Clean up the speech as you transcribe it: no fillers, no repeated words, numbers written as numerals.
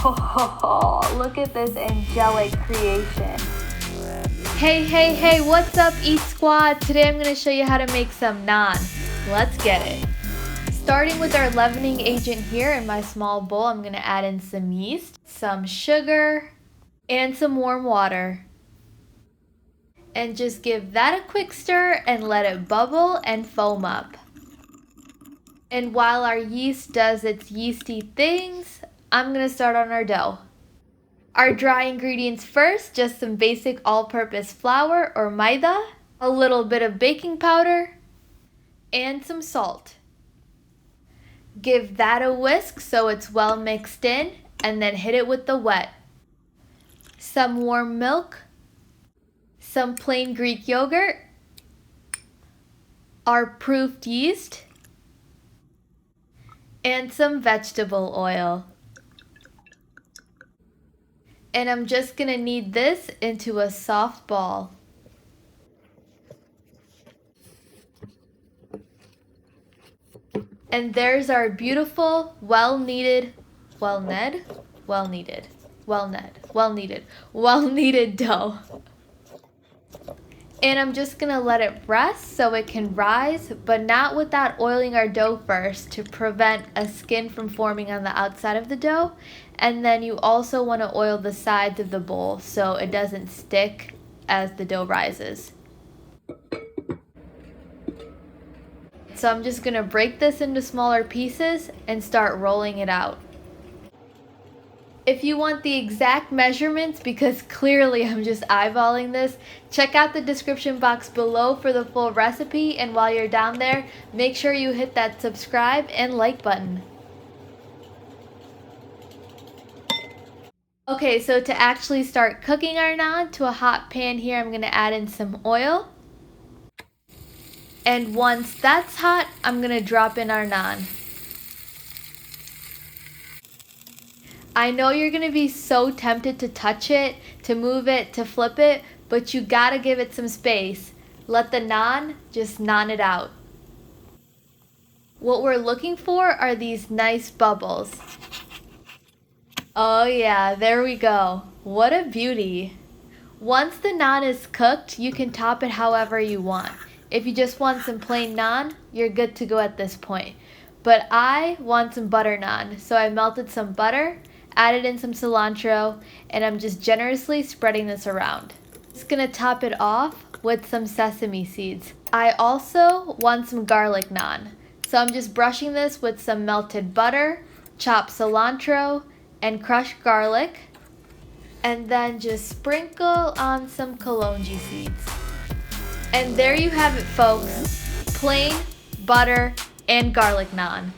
Oh, look at this angelic creation. Hey, what's up, Eat Squad? Today I'm going to show you how to make some naan. Let's get it. Starting with our leavening agent here in my small bowl, I'm going to add in some yeast, some sugar, and some warm water. And just give that a quick stir and let it bubble and foam up. And while our yeast does its yeasty things, I'm going to start on our dough. Our dry ingredients first, just some basic all-purpose flour or maida, a little bit of baking powder, and some salt. Give that a whisk so it's well mixed in, and then hit it with the wet. Some warm milk, some plain Greek yogurt, our proofed yeast, and some vegetable oil. And I'm just going to knead this into a soft ball. And there's our beautiful, well-kneaded dough. And I'm just going to let it rest so it can rise, but not without oiling our dough first to prevent a skin from forming on the outside of the dough. And then you also want to oil the sides of the bowl so it doesn't stick as the dough rises. So I'm just going to break this into smaller pieces and start rolling it out. If you want the exact measurements, because clearly I'm just eyeballing this, check out the description box below for the full recipe, and while you're down there, make sure you hit that subscribe and like button. Okay, so to actually start cooking our naan, to a hot pan here, I'm going to add in some oil. And once that's hot, I'm going to drop in our naan. I know you're going to be so tempted to touch it, to move it, to flip it, but you got to give it some space. Let the naan just naan it out. What we're looking for are these nice bubbles. Oh yeah, there we go. What a beauty. Once the naan is cooked, you can top it however you want. If you just want some plain naan, you're good to go at this point. But I want some butter naan, so I melted some butter, added in some cilantro, and I'm just generously spreading this around. Just gonna top it off with some sesame seeds. I also want some garlic naan, so I'm just brushing this with some melted butter, chopped cilantro, and crushed garlic, and then just sprinkle on some Kalonji seeds. And there you have it, folks. Plain butter and garlic naan.